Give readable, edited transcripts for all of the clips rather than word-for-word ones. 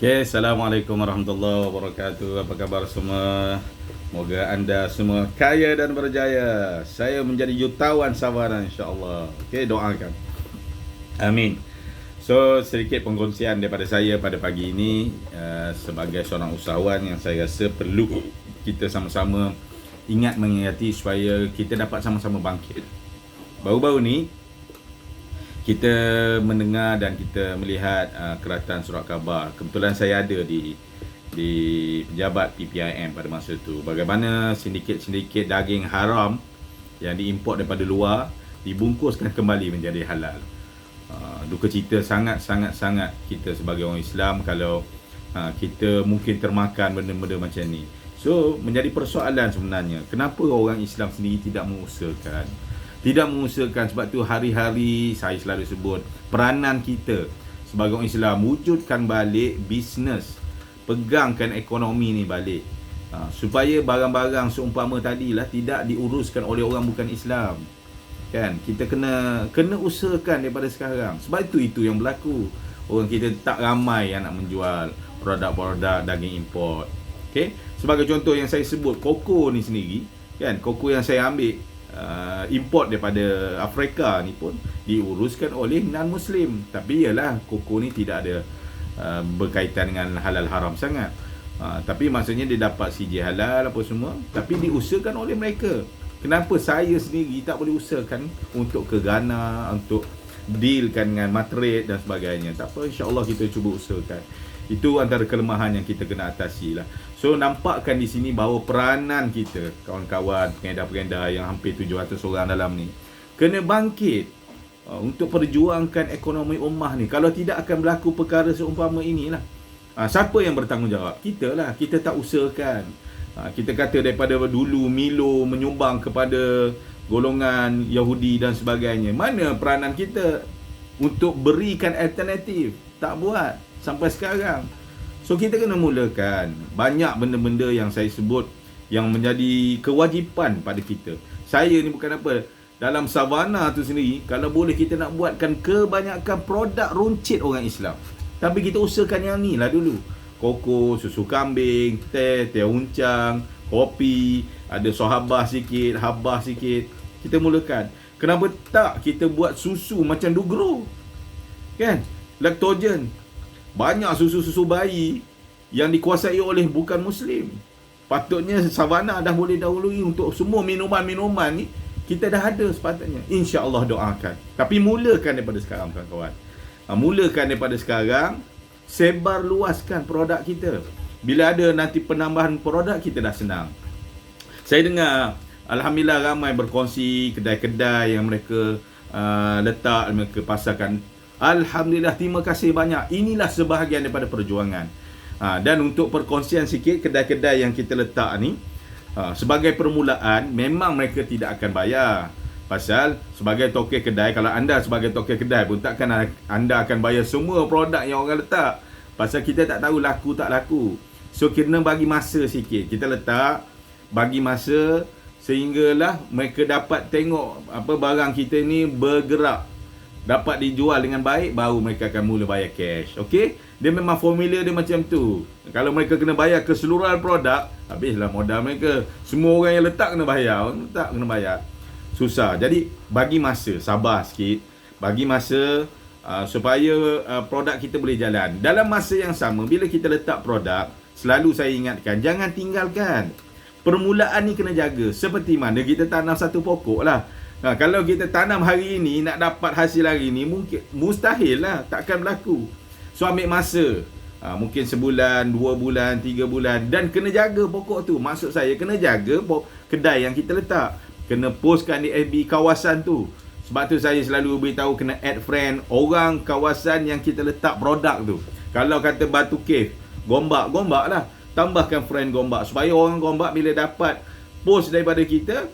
Okay, Assalamualaikum warahmatullahi wabarakatuh. Apa khabar semua? Moga anda semua kaya dan berjaya. Saya menjadi jutawan Savana insya-Allah. Okay, doakan. Amin. So, sedikit pengkongsian daripada saya pada pagi ini sebagai seorang usahawan yang saya rasa perlu kita sama-sama mengingati supaya kita dapat sama-sama bangkit. Baru-baru ni kita mendengar dan kita melihat keratan surat khabar. Kebetulan saya ada di pejabat PPIM pada masa itu. Bagaimana sindiket-sindiket daging haram yang diimport daripada luar dibungkuskan kembali menjadi halal. Duka cita sangat kita sebagai orang Islam kalau kita mungkin termakan benda-benda macam ni. So, menjadi persoalan sebenarnya. Kenapa orang Islam sendiri tidak mengusahakan? Sebab tu hari-hari saya selalu sebut peranan kita sebagai orang Islam wujudkan balik bisnes, pegangkan ekonomi ni balik supaya barang-barang seumpama tadilah tidak diuruskan oleh orang bukan Islam. Kan, kita kena usahakan daripada sekarang. Sebab itu yang berlaku. Orang kita tak ramai yang nak menjual produk-produk daging import. Okey, sebagai contoh yang saya sebut koko ni sendiri, kan, koko yang saya ambil import daripada Afrika ni pun diuruskan oleh non-Muslim. Tapi ialah koko ni tidak ada berkaitan dengan halal haram sangat. Tapi maksudnya dia dapat CJ halal apa semua, tapi diusahakan oleh mereka. Kenapa saya sendiri tak boleh usahakan untuk ke Ghana, untuk dealkan dengan Madrid dan sebagainya? Tak apa, insya-Allah kita cuba usahakan. Itu antara kelemahan yang kita kena atasi lah. So, nampakkan di sini bahawa peranan kita, kawan-kawan pengedar-pengedar yang hampir 700 orang dalam ni, kena bangkit untuk perjuangkan ekonomi ummah ni. Kalau tidak akan berlaku perkara seumpama inilah. Siapa yang bertanggungjawab? Kita lah. Kita tak usahakan. Kita kata daripada dulu Milo menyumbang kepada golongan Yahudi dan sebagainya. Mana peranan kita untuk berikan alternatif? Tak buat sampai sekarang. So, kita kena mulakan. Banyak benda-benda yang saya sebut yang menjadi kewajipan pada kita. Saya ni bukan apa, dalam Savana tu sendiri, kalau boleh kita nak buatkan kebanyakan produk runcit orang Islam. Tapi kita usahakan yang ni lah dulu. Koko, susu kambing, teh uncang, kopi, ada sohabah sikit, habah sikit. Kita mulakan. Kenapa tak kita buat susu macam Dugro? Kan? Lactogen. Banyak susu-susu bayi yang dikuasai oleh bukan Muslim. Patutnya Savana dah boleh dahului untuk semua minuman-minuman ni. Kita dah ada sepatutnya. InsyaAllah doakan. Tapi mulakan daripada sekarang, kawan-kawan. Mulakan daripada sekarang. Sebar luaskan produk kita. Bila ada nanti penambahan produk, kita dah senang. Saya dengar, alhamdulillah ramai berkongsi kedai-kedai yang mereka letak, mereka pasarkan. Alhamdulillah, terima kasih banyak. Inilah sebahagian daripada perjuangan. Dan untuk perkongsian sikit, kedai-kedai yang kita letak ni, sebagai permulaan, memang mereka tidak akan bayar. Pasal sebagai tokek kedai, kalau anda sebagai tokek kedai pun takkan anda akan bayar semua produk yang orang letak. Pasal kita tak tahu laku tak laku. So, kena bagi masa sikit. Kita letak, bagi masa sehinggalah mereka dapat tengok apa barang kita ni bergerak, dapat dijual dengan baik, baru mereka akan mula bayar cash. Okey? Dia memang formula dia macam tu. Kalau mereka kena bayar keseluruhan produk, habislah modal mereka. Semua orang yang letak kena bayar, orang letak kena bayar. Susah. Jadi bagi masa, sabar sikit. Bagi masa supaya produk kita boleh jalan. Dalam masa yang sama, bila kita letak produk, selalu saya ingatkan, jangan tinggalkan. Permulaan ni kena jaga. Seperti mana kita tanam satu pokok lah. Kalau kita tanam hari ini, nak dapat hasil hari ini, mungkin mustahil lah. Takkan berlaku. So, ambil masa. Mungkin sebulan, 2 bulan, 3 bulan. Dan kena jaga pokok tu. Maksud saya, kena jaga kedai yang kita letak. Kena postkan di FB kawasan tu. Sebab tu saya selalu beritahu kena add friend orang kawasan yang kita letak produk tu. Kalau kata Batu Cave, Gombak lah. Tambahkan friend Gombak. Supaya orang Gombak bila dapat post daripada kita,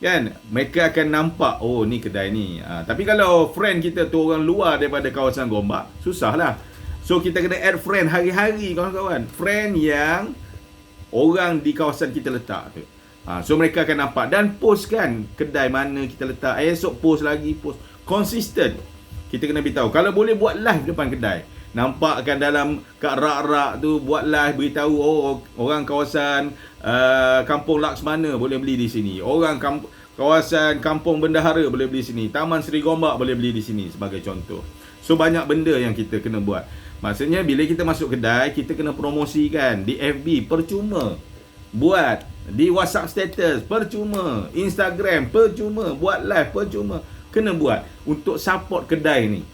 kan, mereka akan nampak, oh ni kedai ni. Tapi kalau friend kita tu orang luar daripada kawasan Gombak, susah lah. So, kita kena add friend hari-hari, kawan-kawan. Friend yang orang di kawasan kita letak tu. So, mereka akan nampak dan postkan kedai mana kita letak. Esok post lagi, post. Konsisten. Kita kena beritahu. Kalau boleh buat live depan kedai. nampakkan dalam kat rak-rak tu buat live beritahu orang kawasan Kampung Laksmana boleh beli di sini. Orang kawasan Kampung Bendahara boleh beli di sini. Taman Seri Gombak boleh beli di sini sebagai contoh. So banyak benda yang kita kena buat. Maksudnya bila kita masuk kedai, kita kena promosikan di FB percuma. Buat di WhatsApp status percuma, Instagram percuma, buat live percuma. Kena buat untuk support kedai ni.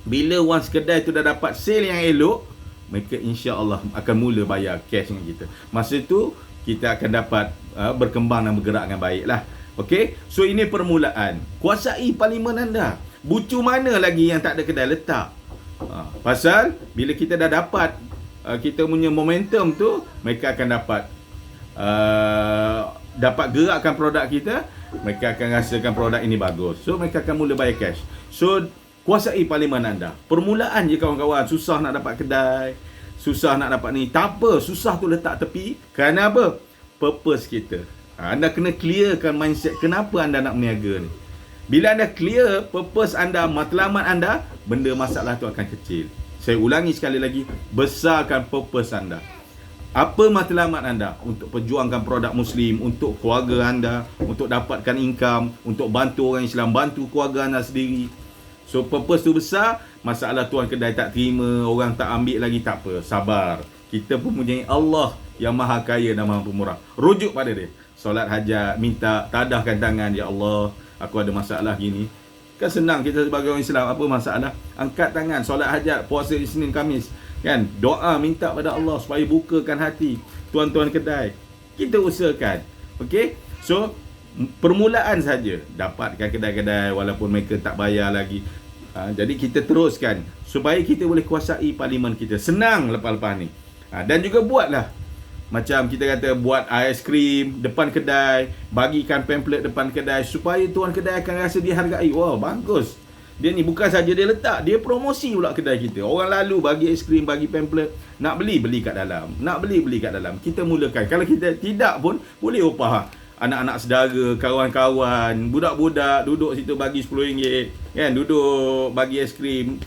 Bila once kedai tu dah dapat sale yang elok, mereka insya-Allah akan mula bayar cash dengan kita. Masa tu kita akan dapat berkembang dan bergerak dengan baiklah. Okey, so ini permulaan. Kuasai parlimen anda. Bucu mana lagi yang tak ada kedai letak? Pasal bila kita dah dapat kita punya momentum tu, mereka akan dapat gerakkan produk kita, mereka akan rasakan produk ini bagus. So mereka akan mula bayar cash. So kuasai parlimen anda. Permulaan je kawan-kawan, susah nak dapat kedai, susah nak dapat ni. Tak apa, susah tu letak tepi. Kerana apa? Purpose kita. Anda kena clearkan mindset kenapa anda nak berniaga ni. Bila anda clear purpose anda, matlamat anda, benda masalah tu akan kecil. Saya ulangi sekali lagi, besarkan purpose anda. Apa matlamat anda? Untuk perjuangkan produk Muslim, untuk keluarga anda, untuk dapatkan income, untuk bantu orang Islam, bantu keluarga anda sendiri. So purpose tu besar, masalah tuan kedai tak terima, orang tak ambil lagi, tak apa, sabar. Kita pun mempunyai Allah yang maha kaya dan maha pemurah. Rujuk pada dia. Solat hajat, minta, tadahkan tangan, ya Allah, aku ada masalah gini. Kan senang kita sebagai orang Islam, apa masalah? Angkat tangan, solat hajat, puasa Isnin Khamis. Kan? Doa minta pada Allah supaya bukakan hati tuan-tuan kedai. Kita usahakan. Okey? So, permulaan saja. Dapatkan kedai-kedai walaupun mereka tak bayar lagi. Jadi kita teruskan supaya kita boleh kuasai parlimen kita. Senang lepas-lepas ni. Dan juga buatlah. Macam kita kata buat aiskrim depan kedai, bagikan pamphlet depan kedai supaya tuan kedai akan rasa dihargai. Wah, bagus. Dia ni bukan saja dia letak, dia promosi pula kedai kita. Orang lalu bagi aiskrim, bagi pamphlet, nak beli kat dalam. Nak beli kat dalam. Kita mulakan. Kalau kita tidak pun boleh upah anak-anak saudara, kawan-kawan, budak-budak duduk situ bagi RM10, kan, duduk bagi aiskrim.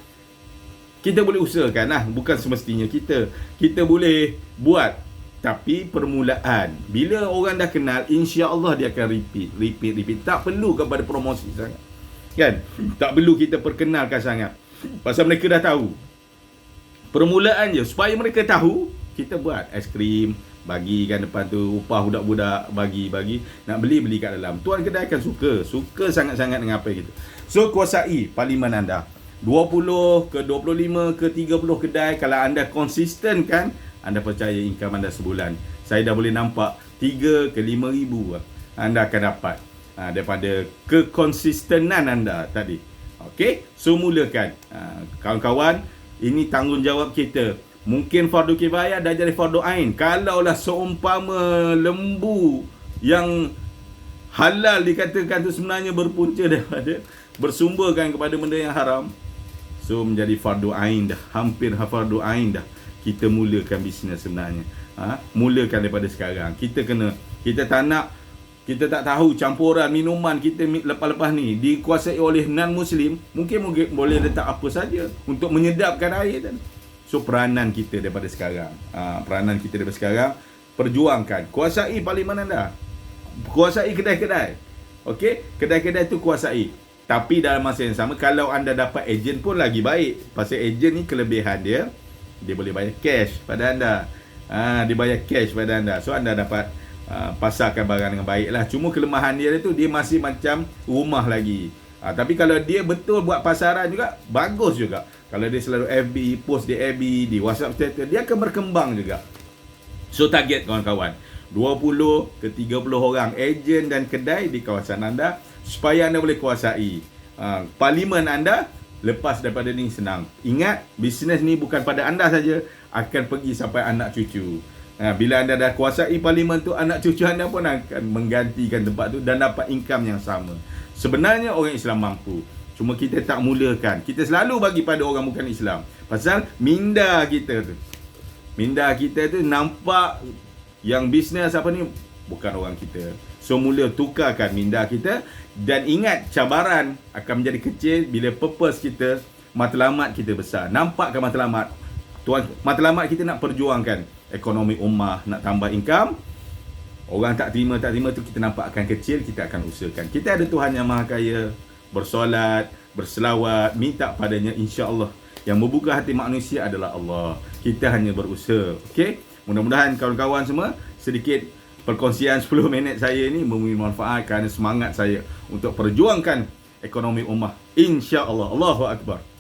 Kita boleh usahakan lah, bukan semestinya kita boleh buat. Tapi permulaan, bila orang dah kenal, insya-Allah dia akan repeat. Tak perlu kepada promosi sangat. Kan? Tak perlu kita perkenalkan sangat. Pasal mereka dah tahu. Permulaan je supaya mereka tahu, kita buat aiskrim, bagikan depan tu, upah budak-budak, bagi. Nak beli kat dalam. Tuan kedai akan suka sangat-sangat dengan apa gitu. So kuasai parlimen anda. 20 ke 25 ke 30 kedai, kalau anda konsisten kan, anda percaya income anda sebulan, saya dah boleh nampak 3 ke 5 ribu anda akan dapat daripada kekonsistenan anda tadi. Okey, so mulakan. Kawan-kawan, ini tanggungjawab kita. Mungkin fardu kifayah dah jadi fardu ain. Kalaulah seumpama lembu yang halal dikatakan tu sebenarnya berpunca daripada bersumberkan kepada benda yang haram, so menjadi fardu ain dah, hampir fardu ain dah. Kita mulakan bisnes sebenarnya. Mulakan daripada sekarang. Kita tak tahu campuran minuman kita lepas-lepas ni dikuasai oleh non-Muslim, mungkin boleh letak apa saja untuk menyedapkan air tadi. So peranan kita daripada sekarang. Perjuangkan. Kuasai parlimen anda. Kuasai kedai-kedai. Okey? Kedai-kedai tu kuasai. Tapi dalam masa yang sama, kalau anda dapat ejen pun lagi baik. Pasal ejen ni kelebihan dia boleh bayar cash pada anda. Dia bayar cash pada anda. So anda dapat pasarkan barang dengan baik lah. Cuma kelemahan dia tu, dia masih macam rumah lagi. Tapi kalau dia betul buat pasaran juga, bagus juga. Kalau dia selalu FB, post di FB, di WhatsApp status, dia akan berkembang juga. So target kawan-kawan, 20 ke 30 orang ejen dan kedai di kawasan anda, supaya anda boleh kuasai parlimen anda. Lepas daripada ni senang. Ingat, bisnes ni bukan pada anda saja, akan pergi sampai anak cucu. Bila anda dah kuasai parlimen tu, anak cucu anda pun akan menggantikan tempat tu dan dapat income yang sama. Sebenarnya orang Islam mampu, cuma kita tak mulakan. Kita selalu bagi pada orang bukan Islam. Pasal minda kita tu nampak yang bisnes apa ni bukan orang kita. So mula tukarkan minda kita. Dan ingat, cabaran akan menjadi kecil bila purpose kita matlamat kita besar. Nampak ke matlamat? Tuan, matlamat kita nak perjuangkan ekonomi ummah, nak tambah income. Orang tak terima tu kita nampak akan kecil, kita akan usahakan. Kita ada Tuhan yang Maha Kaya, bersolat, berselawat, minta padanya, insya-Allah. Yang membuka hati manusia adalah Allah. Kita hanya berusaha. Okey? Mudah-mudahan kawan-kawan semua sedikit perkongsian 10 minit saya ni memberi manfaat kerana semangat saya untuk perjuangkan ekonomi ummah. Insya-Allah. Allahu Akbar.